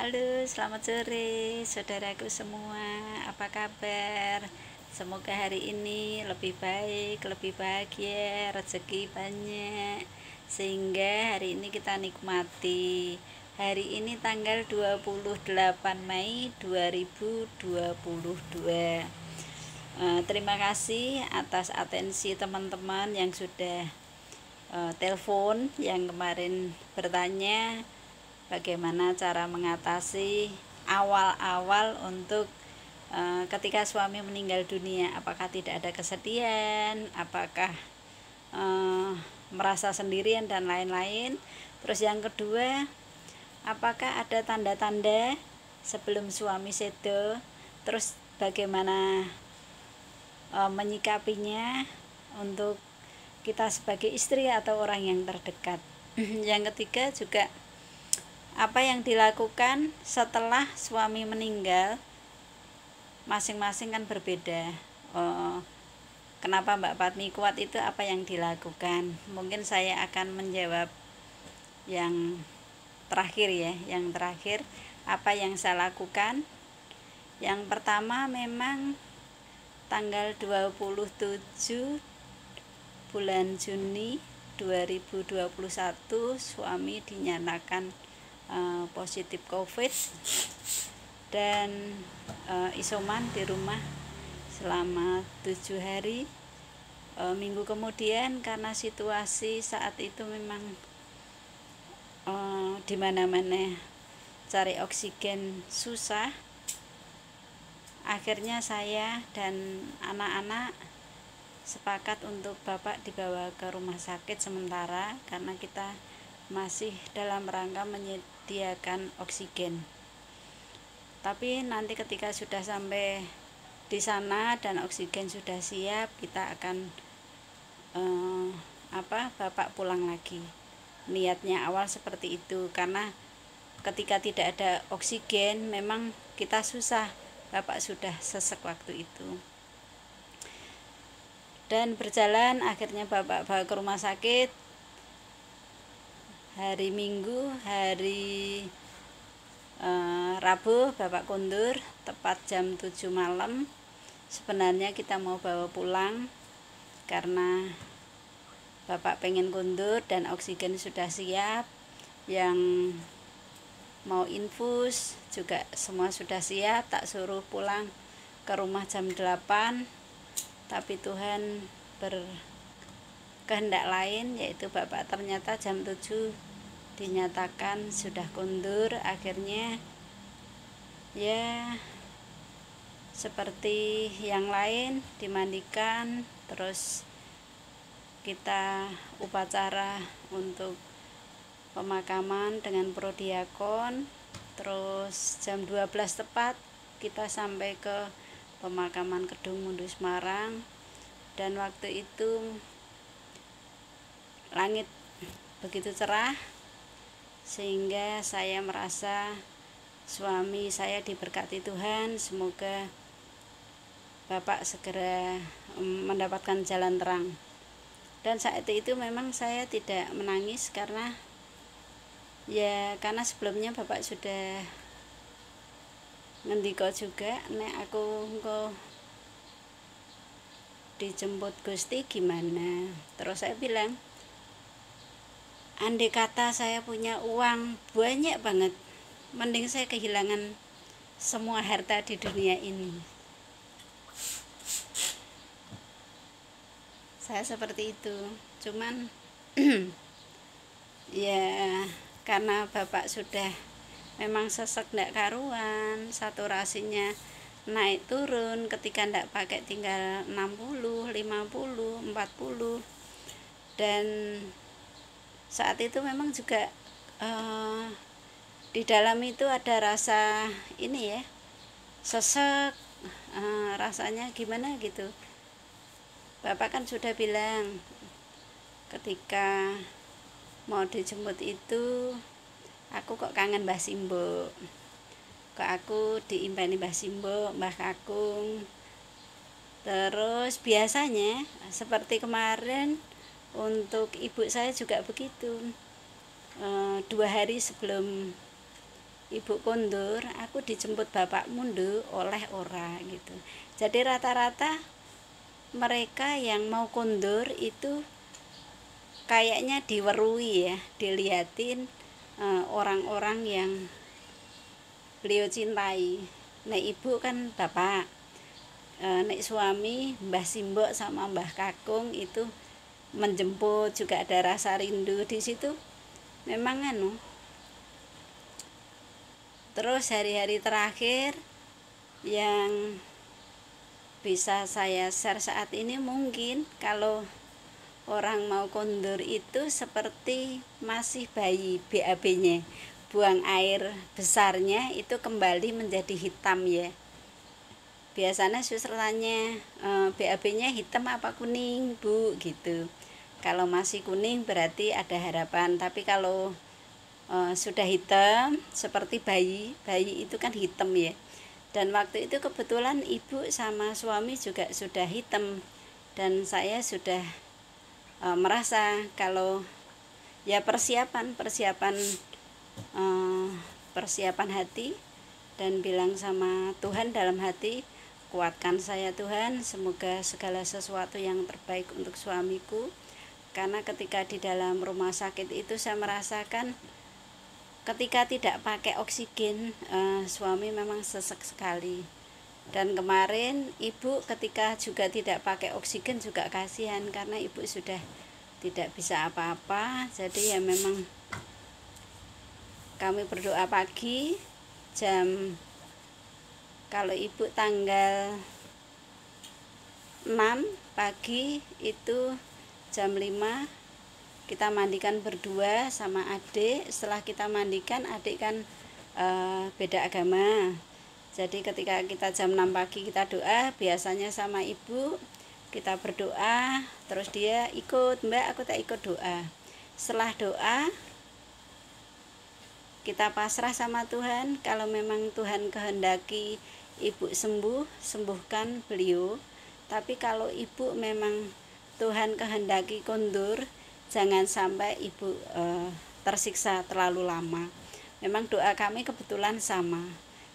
Halo, selamat sore saudaraku semua. Apa kabar? Semoga hari ini lebih baik, lebih bahagia, rezeki banyak, sehingga hari ini kita nikmati. Hari ini tanggal 28 Mei 2022. Terima kasih atas atensi teman-teman yang sudah telepon, yang kemarin bertanya bagaimana cara mengatasi awal-awal untuk ketika suami meninggal dunia. Apakah tidak ada kesedihan, apakah merasa sendirian dan lain-lain. Terus yang kedua, apakah ada tanda-tanda sebelum suami sedo, terus bagaimana menyikapinya untuk kita sebagai istri atau orang yang terdekat. Yang ketiga juga, apa yang dilakukan setelah suami meninggal, masing-masing kan berbeda. Kenapa Mbak Patmi kuat itu apa yang dilakukan? Mungkin saya akan menjawab yang terakhir ya. Yang terakhir, apa yang saya lakukan? Yang pertama, memang tanggal 27 bulan Juni 2021 suami dinyatakan positif COVID dan isoman di rumah selama 7 hari. Minggu kemudian, karena situasi saat itu memang di mana-mana cari oksigen susah, akhirnya saya dan anak-anak sepakat untuk bapak dibawa ke rumah sakit sementara karena kita masih dalam rangka menyediakan oksigen. Tapi nanti ketika sudah sampai di sana dan oksigen sudah siap, kita akan bapak pulang lagi. Niatnya awal seperti itu, karena ketika tidak ada oksigen memang kita susah. Bapak sudah sesek waktu itu. Dan berjalan, akhirnya bapak bawa ke rumah sakit. Hari Minggu, hari Rabu bapak kundur tepat jam 7 malam. Sebenarnya kita mau bawa pulang karena bapak pengen kundur dan oksigen sudah siap. Yang mau infus juga semua sudah siap, tak suruh pulang ke rumah jam 8. Tapi Tuhan berkehendak lain, yaitu bapak ternyata jam 7 dinyatakan sudah kundur. Akhirnya ya seperti yang lain, dimandikan, terus kita upacara untuk pemakaman dengan prodiakon. Terus jam 12 tepat kita sampai ke pemakaman Kedung Mundu Semarang, dan waktu itu langit begitu cerah sehingga saya merasa suami saya diberkati Tuhan. Semoga bapak segera mendapatkan jalan terang. Dan saat itu memang saya tidak menangis karena sebelumnya bapak sudah ngendika juga, nek aku engko dijemput Gusti gimana. Terus saya bilang, andai kata saya punya uang banyak banget, mending saya kehilangan semua harta di dunia ini. Saya seperti itu. Cuman ya karena bapak sudah memang sesek ndak karuan, saturasinya naik turun, ketika ndak pakai tinggal 60, 50, 40. Dan saat itu memang juga di dalam itu ada rasa ini ya, sesek, rasanya gimana gitu. Bapak kan sudah bilang ketika mau dijemput itu, aku kok kangen Mbah Simbo, kok aku diimpani Mbah Simbo, Mbah Kakung. Terus biasanya seperti kemarin untuk ibu saya juga begitu. 2 hari sebelum ibu kondur, aku dijemput bapakmu nduk, oleh ora gitu. Jadi rata-rata mereka yang mau kondur itu kayaknya diwerui ya, diliatin orang-orang yang beliau cintai. Nek ibu kan bapak, nek suami Mbah Simbok sama Mbah Kakung itu menjemput, juga ada rasa rindu di situ. Memang terus hari-hari terakhir yang bisa saya share saat ini, mungkin kalau orang mau kondur itu seperti masih bayi, BAB-nya, buang air besarnya itu kembali menjadi hitam ya. Biasanya suster tanya, BAB-nya hitam apa kuning bu gitu. Kalau masih kuning berarti ada harapan, tapi kalau sudah hitam seperti bayi itu kan hitam ya. Dan waktu itu kebetulan ibu sama suami juga sudah hitam, dan saya sudah merasa kalau ya persiapan hati, dan bilang sama Tuhan dalam hati, kuatkan saya Tuhan, semoga segala sesuatu yang terbaik untuk suamiku. Karena ketika di dalam rumah sakit itu saya merasakan ketika tidak pakai oksigen, suami memang sesek sekali. Dan kemarin ibu ketika juga tidak pakai oksigen juga kasihan, karena ibu sudah tidak bisa apa-apa. Jadi ya memang kami berdoa pagi kalau ibu tanggal 6 pagi itu jam 5 kita mandikan berdua sama adik. Setelah kita mandikan, adik kan beda agama. Jadi ketika kita jam 6 pagi kita doa, biasanya sama ibu kita berdoa, terus dia ikut, Mbak aku tak ikut doa. Setelah doa kita pasrah sama Tuhan. Kalau memang Tuhan kehendaki ibu sembuh, sembuhkan beliau. Tapi kalau ibu memang Tuhan kehendaki kondur, jangan sampai ibu tersiksa terlalu lama. Memang doa kami kebetulan sama.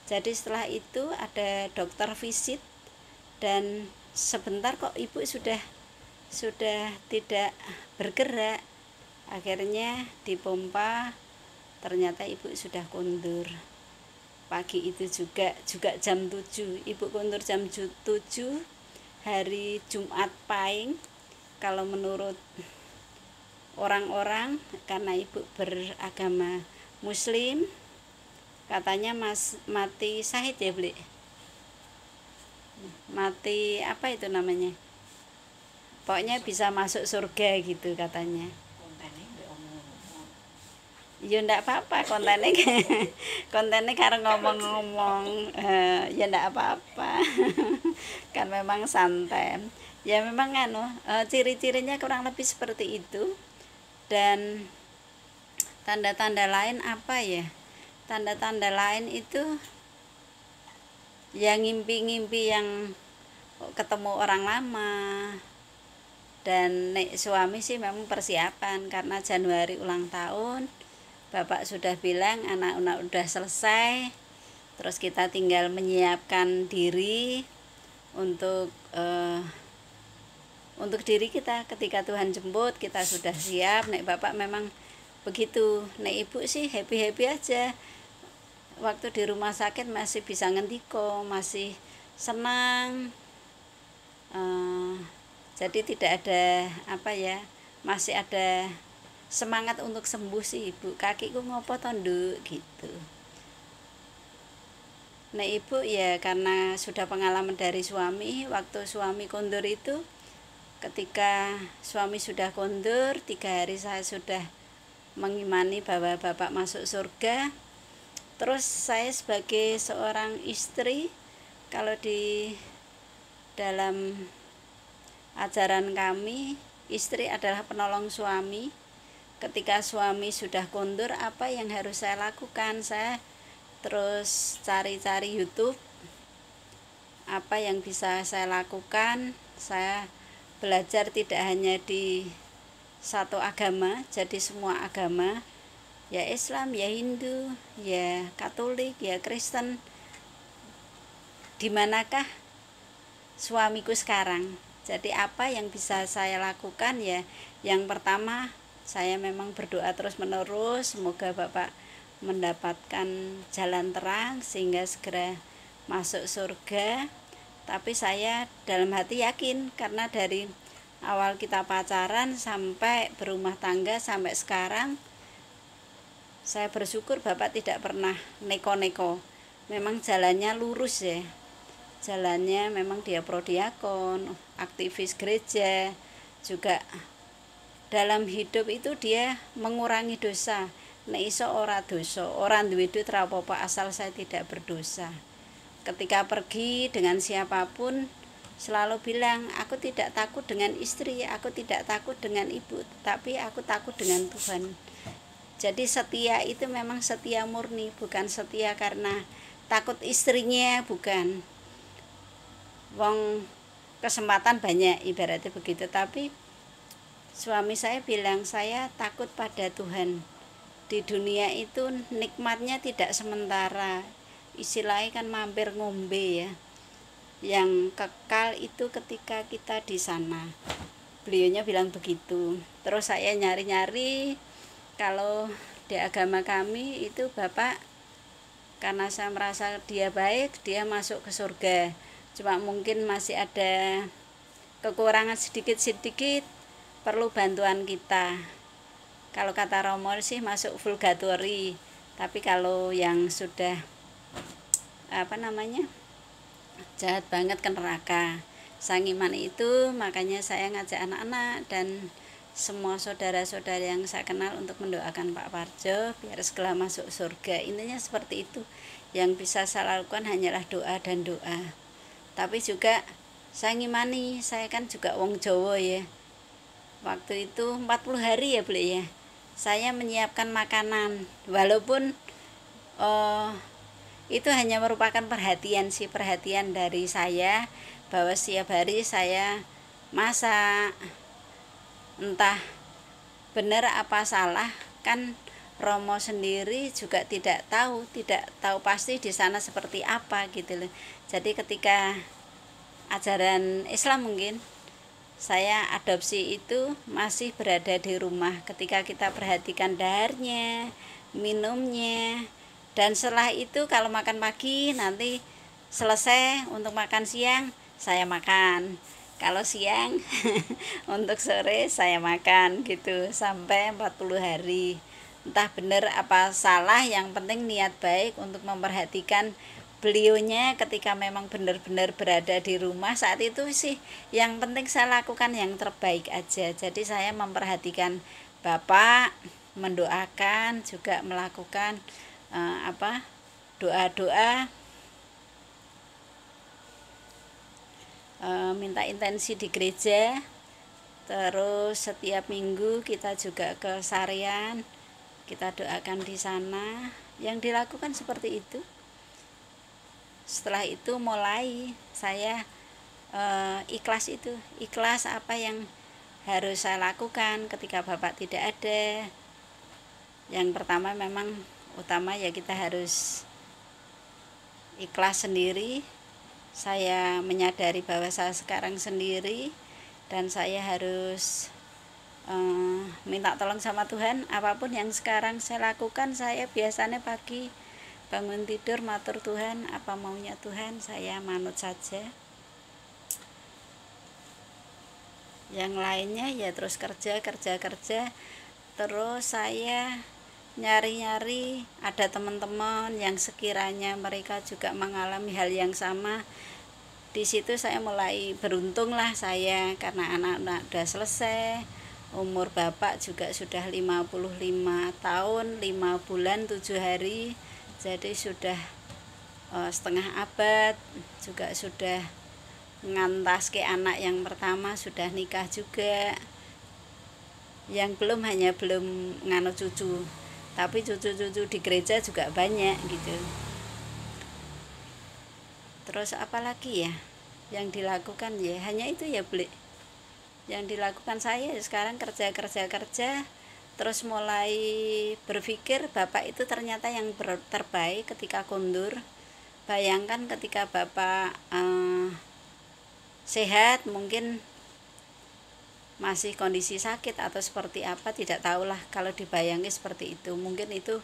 Jadi setelah itu ada dokter visit, dan sebentar kok ibu sudah tidak bergerak. Akhirnya dipompa, ternyata ibu sudah kondur. Pagi itu juga jam 7, ibu kondur jam 7 hari Jumat Pahing. Kalau menurut orang-orang, karena ibu beragama Muslim, katanya mati syahid ya beli, mati apa itu namanya, pokoknya bisa masuk surga gitu katanya. Ya ndak apa-apa kontennya karena ngomong-ngomong, ya ndak apa-apa. Kan memang santai ya, memang ciri-cirinya kurang lebih seperti itu. Dan tanda-tanda lain apa ya, tanda-tanda lain itu ya ngimpi-ngimpi yang ketemu orang lama. Dan nek suami sih memang persiapan, karena Januari ulang tahun, bapak sudah bilang anak-anak udah selesai, terus kita tinggal menyiapkan diri untuk diri kita ketika Tuhan jemput, kita sudah siap. Nek bapak memang begitu, nek ibu sih happy aja. Waktu di rumah sakit masih bisa ngendiko, masih senang, jadi tidak ada apa ya, masih ada semangat untuk sembuh sih ibu. Kakiku ngopo tonduk gitu. Nah ibu ya karena sudah pengalaman dari suami, waktu suami kondur itu, ketika suami sudah kondur 3 hari saya sudah mengimani bahwa bapak masuk surga. Terus saya sebagai seorang istri, kalau di dalam ajaran kami, istri adalah penolong suami. Ketika suami sudah kondur, apa yang harus saya lakukan? Saya terus cari-cari YouTube, apa yang bisa saya lakukan. Saya belajar tidak hanya di satu agama, jadi semua agama. ya Islam, ya Hindu, ya Katolik, ya Kristen. Di manakah suamiku sekarang? Jadi apa yang bisa saya lakukan ya? Yang pertama, saya memang berdoa terus-menerus semoga Bapak mendapatkan jalan terang sehingga segera masuk surga. Tapi saya dalam hati yakin karena dari awal kita pacaran sampai berumah tangga sampai sekarang, saya bersyukur Bapak tidak pernah neko-neko. Memang jalannya lurus ya. Jalannya memang dia prodiakon, aktivis gereja, juga dalam hidup itu dia mengurangi dosa. Nek iso ora dosa, ora duwe duit ra apa-apa asal saya tidak berdosa. Ketika pergi dengan siapapun selalu bilang, aku tidak takut dengan istri, aku tidak takut dengan ibu, tapi aku takut dengan Tuhan. Jadi setia itu memang setia murni, bukan setia karena takut istrinya, bukan. Wong kesempatan banyak ibaratnya begitu, tapi suami saya bilang saya takut pada Tuhan. Di dunia itu nikmatnya tidak sementara, istilahnya kan mampir ngombe ya. Yang kekal itu ketika kita di sana. Beliaunya bilang begitu. Terus saya nyari-nyari, kalau di agama kami itu Bapak, karena saya merasa dia baik, dia masuk ke surga. Cuma mungkin masih ada kekurangan sedikit-sedikit, perlu bantuan kita. Kalau kata Romo sih masuk purgatori, tapi kalau yang sudah jahat banget ke neraka. Sangiman itu makanya saya ngajak anak-anak dan semua saudara-saudara yang saya kenal untuk mendoakan Pak Parjo biar segera masuk surga. Intinya seperti itu. Yang bisa saya lakukan hanyalah doa dan doa. Tapi juga saya ngimani, saya kan juga wong Jawa ya. Waktu itu 40 hari ya Beli ya. Saya menyiapkan makanan walaupun itu hanya merupakan perhatian dari saya bahwa setiap hari saya masak. Entah benar apa salah, kan Romo sendiri juga tidak tahu pasti di sana seperti apa gitu loh. Jadi ketika ajaran Islam mungkin saya adopsi itu masih berada di rumah. Ketika kita perhatikan daharnya, minumnya, dan setelah itu kalau makan pagi nanti selesai untuk makan siang saya makan. Kalau siang untuk sore saya makan gitu sampai 40 hari. Entah benar apa salah, yang penting niat baik untuk memperhatikan beliaunya ketika memang benar-benar berada di rumah saat itu sih. Yang penting saya lakukan yang terbaik aja. Jadi saya memperhatikan Bapak, mendoakan, juga melakukan doa-doa, minta intensi di gereja. Terus setiap minggu kita juga ke Sarian, kita doakan di sana. Yang dilakukan seperti itu. Setelah itu mulai saya ikhlas apa yang harus saya lakukan ketika Bapak tidak ada. Yang pertama memang utama ya kita harus ikhlas sendiri. Saya menyadari bahwa saya sekarang sendiri dan saya harus minta tolong sama Tuhan. Apapun yang sekarang saya lakukan, saya biasanya pagi bangun tidur matur Tuhan, apa maunya Tuhan, saya manut saja. Yang lainnya ya terus kerja. Terus saya nyari-nyari ada teman-teman yang sekiranya mereka juga mengalami hal yang sama. Di situ saya mulai beruntung lah saya, karena anak-anak udah selesai, umur Bapak juga sudah 55 tahun 5 bulan 7 hari, jadi sudah setengah abad, juga sudah ngantas ke anak yang pertama, sudah nikah juga. Yang belum hanya belum nganu cucu, tapi cucu-cucu di gereja juga banyak gitu. Terus apalagi ya yang dilakukan, ya hanya itu ya Beli. Yang dilakukan saya sekarang kerja, terus mulai berpikir Bapak itu ternyata yang terbaik ketika kundur. Bayangkan ketika Bapak sehat, mungkin masih kondisi sakit atau seperti apa, tidak tahulah. Kalau dibayangi seperti itu, mungkin itu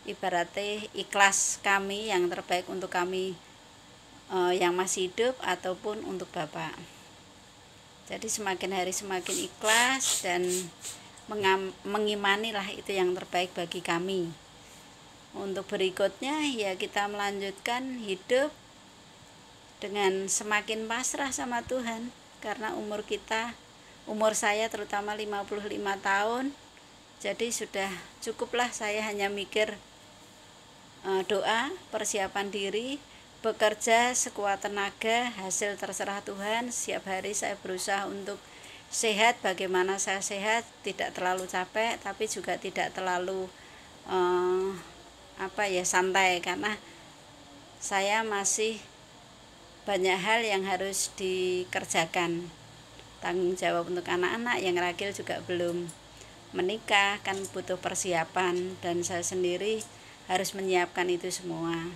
ibaratnya ikhlas kami yang terbaik untuk kami yang masih hidup ataupun untuk Bapak. Jadi semakin hari semakin ikhlas dan mengimani lah itu yang terbaik bagi kami. Untuk berikutnya ya kita melanjutkan hidup dengan semakin pasrah sama Tuhan, karena umur saya terutama 55 tahun. Jadi sudah cukuplah saya hanya mikir doa, persiapan diri, bekerja sekuat tenaga, hasil terserah Tuhan. Setiap hari saya berusaha untuk sehat, bagaimana saya sehat, tidak terlalu capek tapi juga tidak terlalu santai, karena saya masih banyak hal yang harus dikerjakan, tanggung jawab untuk anak-anak, yang ragil juga belum menikah, kan butuh persiapan, dan saya sendiri harus menyiapkan itu semua.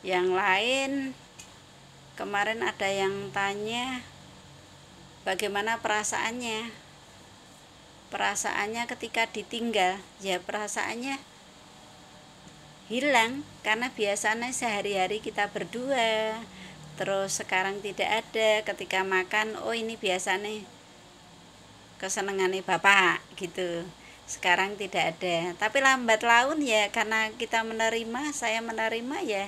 Yang lain, kemarin ada yang tanya bagaimana perasaannya ketika ditinggal. Ya perasaannya hilang, karena biasanya sehari-hari kita berdua, terus sekarang tidak ada. Ketika makan, oh ini biasanya kesenangannya Bapak gitu, sekarang tidak ada. Tapi lambat laun ya, karena kita menerima, saya menerima, ya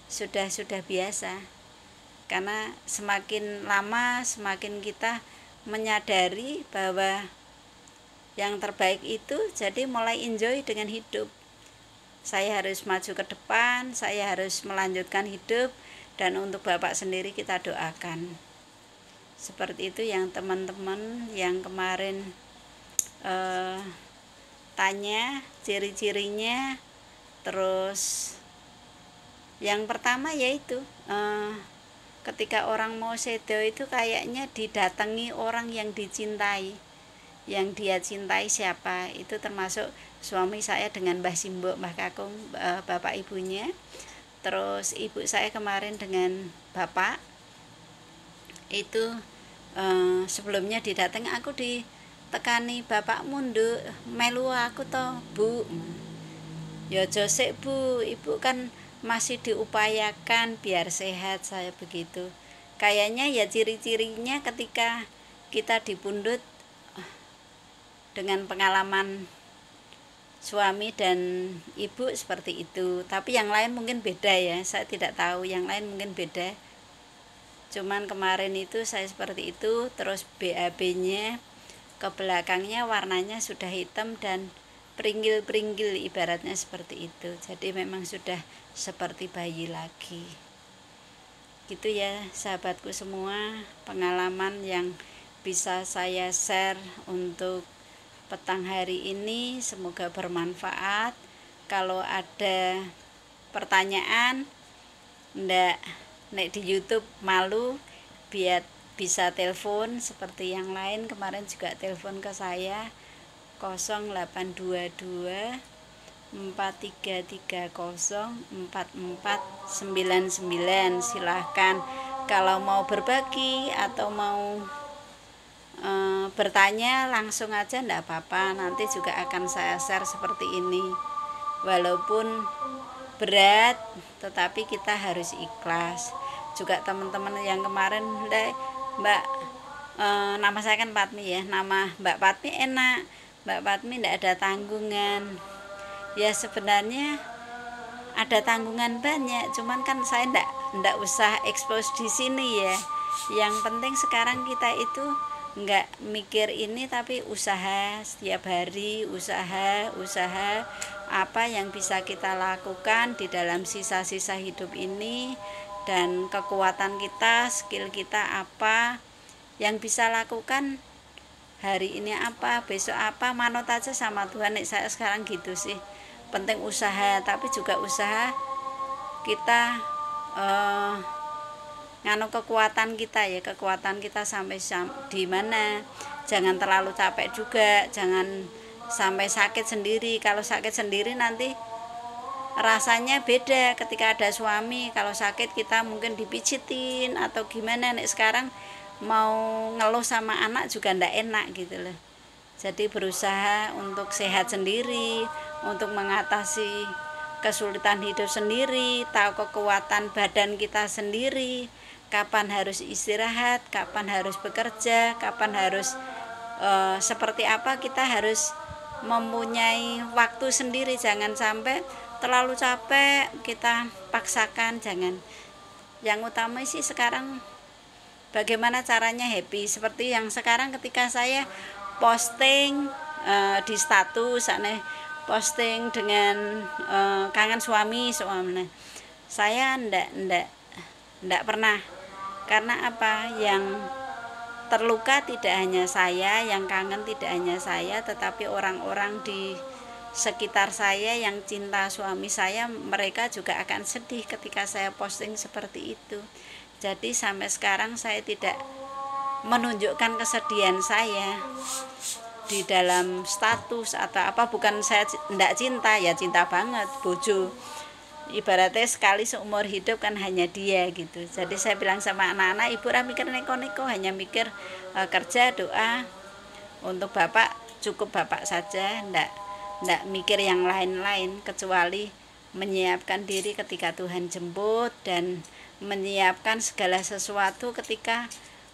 sudah biasa. Karena semakin lama semakin kita menyadari bahwa yang terbaik itu, jadi mulai enjoy dengan hidup. Saya harus maju ke depan, saya harus melanjutkan hidup, dan untuk Bapak sendiri kita doakan. Seperti itu yang teman-teman yang kemarin tanya ciri-cirinya. Terus yang pertama yaitu ketika orang mau sedo itu kayaknya didatangi orang yang dicintai, yang dia cintai siapa, itu termasuk suami saya dengan Mbah Simbo, Mbah Kakung, bapak ibunya. Terus ibu saya kemarin dengan bapak itu sebelumnya didatangi, aku ditekani, bapak mundur melu aku toh Bu. Ya josek Bu, ibu kan masih diupayakan biar sehat, saya begitu. Kayaknya ya ciri-cirinya ketika kita dipundut dengan pengalaman suami dan ibu seperti itu. Tapi yang lain mungkin beda ya, saya tidak tahu, yang lain mungkin beda. Cuman kemarin itu saya seperti itu. Terus BAB-nya ke belakangnya warnanya sudah hitam dan peringgil-peringgil, ibaratnya seperti itu. Jadi memang sudah seperti bayi lagi. Gitu ya sahabatku semua, pengalaman yang bisa saya share untuk petang hari ini, semoga bermanfaat. Kalau ada pertanyaan nek di YouTube malu, biar bisa telepon seperti yang lain. Kemarin juga telepon ke saya 0822 4330 4499. Silahkan kalau mau berbagi atau mau bertanya langsung aja, enggak apa-apa, nanti juga akan saya share seperti ini. Walaupun berat tetapi kita harus ikhlas. Juga teman-teman yang kemarin, Mbak, nama saya kan Patmi ya, nama Mbak Patmi enak, Mbak Patmi enggak ada tanggungan. Ya sebenarnya ada tanggungan banyak, cuman kan saya enggak usah expose di sini ya. Yang penting sekarang kita itu enggak mikir ini, tapi usaha setiap hari, usaha apa yang bisa kita lakukan di dalam sisa-sisa hidup ini, dan kekuatan kita, skill kita apa yang bisa lakukan hari ini, apa besok apa, manut aja sama Tuhan. Nek saya sekarang gitu sih, penting usaha, tapi juga usaha kita nganu kekuatan kita ya, kekuatan kita sampai di mana. Jangan terlalu capek juga, jangan sampai sakit sendiri. Kalau sakit sendiri nanti rasanya beda ketika ada suami. Kalau sakit kita mungkin dipijitin atau gimana. Nek sekarang mau ngeluh sama anak juga ndak enak gitu loh. Jadi berusaha untuk sehat sendiri, untuk mengatasi kesulitan hidup sendiri, tahu kekuatan badan kita sendiri, kapan harus istirahat, kapan harus bekerja, kapan harus seperti apa. Kita harus mempunyai waktu sendiri, jangan sampai terlalu capek kita paksakan, jangan. Yang utama sih sekarang bagaimana caranya happy. Seperti yang sekarang ketika saya posting di status, posting dengan kangen suami, saya ndak pernah. Karena apa? Yang terluka tidak hanya saya, yang kangen tidak hanya saya, tetapi orang-orang di sekitar saya yang cinta suami saya, mereka juga akan sedih ketika saya posting seperti itu. Jadi sampai sekarang saya tidak menunjukkan kesedihan saya di dalam status atau apa. Bukan saya tidak cinta, ya cinta banget, bojo ibaratnya sekali seumur hidup kan hanya dia gitu. Jadi saya bilang sama anak-anak, ibu ora mikir neko-neko, hanya mikir kerja, doa untuk bapak, cukup bapak saja, ndak mikir yang lain-lain kecuali menyiapkan diri ketika Tuhan jemput dan menyiapkan segala sesuatu ketika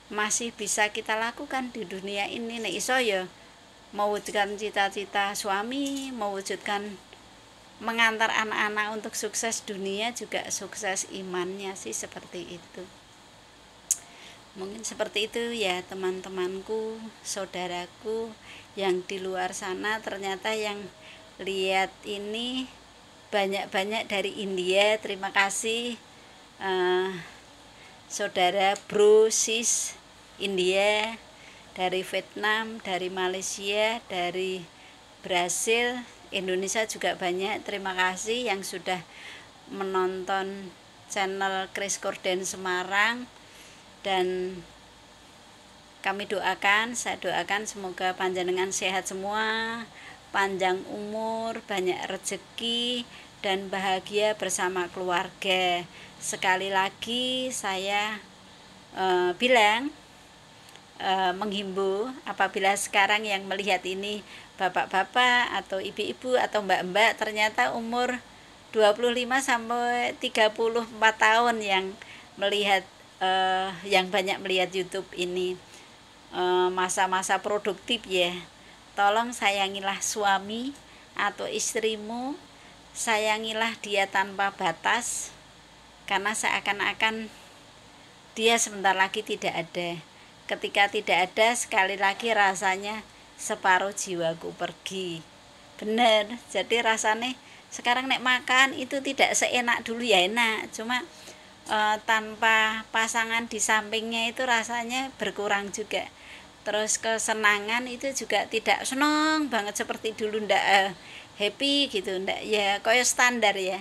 masih bisa kita lakukan di dunia ini. Nek iso ya mewujudkan cita-cita suami, mewujudkan mengantar anak-anak untuk sukses dunia, juga sukses imannya sih, seperti itu. Mungkin seperti itu ya teman-temanku, saudaraku yang di luar sana. Ternyata yang lihat ini banyak-banyak dari India. Terima kasih saudara bro sis India, dari Vietnam, dari Malaysia, dari Brasil, Indonesia juga banyak. Terima kasih yang sudah menonton channel Kris Korden Semarang, dan kami doakan, saya doakan semoga panjenengan sehat semua, panjang umur, banyak rezeki, dan bahagia bersama keluarga. Sekali lagi saya menghimbau, apabila sekarang yang melihat ini bapak-bapak atau ibu-ibu atau mbak-mbak ternyata umur 25 sampai 34 tahun yang melihat yang banyak melihat YouTube ini, masa-masa produktif ya. Tolong sayangilah suami atau istrimu, sayangilah dia tanpa batas, karena seakan-akan dia sebentar lagi tidak ada. Ketika tidak ada, sekali lagi rasanya separuh jiwaku pergi. Bener, jadi rasanya sekarang nek makan itu tidak seenak dulu, ya enak, cuma tanpa pasangan di sampingnya itu rasanya berkurang juga. Terus kesenangan itu juga tidak senang banget seperti dulu, ndak happy gitu, ndak ya kayak standar ya.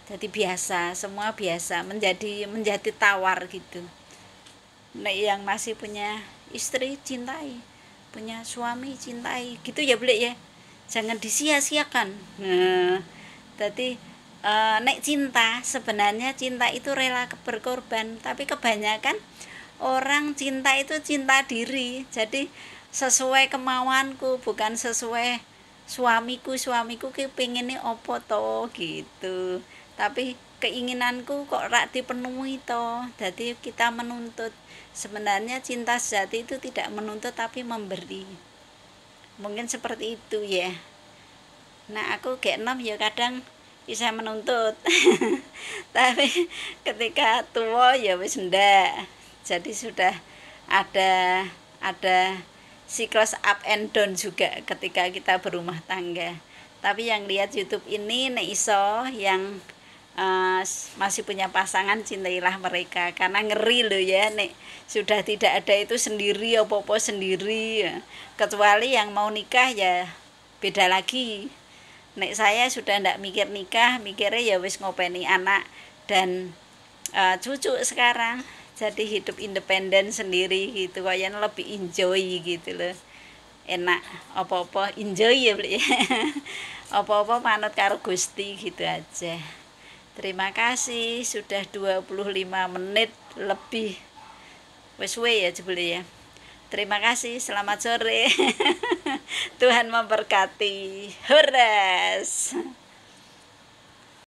Jadi biasa, semua biasa, menjadi tawar gitu. Nek yang masih punya istri cintai, punya suami cintai, gitu ya boleh ya, jangan disia-siakan. Nah, jadi nek cinta, sebenarnya cinta itu rela berkorban, tapi kebanyakan orang cinta itu cinta diri. Jadi sesuai kemauanku, bukan sesuai suamiku ki pengennya opo to gitu, tapi keinginanku kok rak dipenuhi to. Jadi kita menuntut. Sebenarnya cinta sejati itu tidak menuntut tapi memberi. Mungkin seperti itu ya. Nah aku gak enom ya kadang bisa menuntut tapi ketika tua ya wis ndak. Jadi sudah ada siklus up and down juga ketika kita berumah tangga. Tapi yang lihat YouTube ini nek iso yang masih punya pasangan, cintailah mereka, karena ngeri loh ya nek sudah tidak ada itu sendiri, apa-apa sendiri ya. Kecuali yang mau nikah ya beda lagi. Nek saya sudah ndak mikir nikah, mikirnya ya wis ngopeni anak dan cucu sekarang. Jadi hidup independen sendiri gitu, kayaknya lebih enjoy gitu loh. enak, apa-apa enjoy ya Bli. Apa-apa manut karo Gusti gitu aja. Terima kasih sudah 25 menit lebih. Wes suwe ya jebule ya. Terima kasih, selamat sore. Tuhan memberkati. Hores.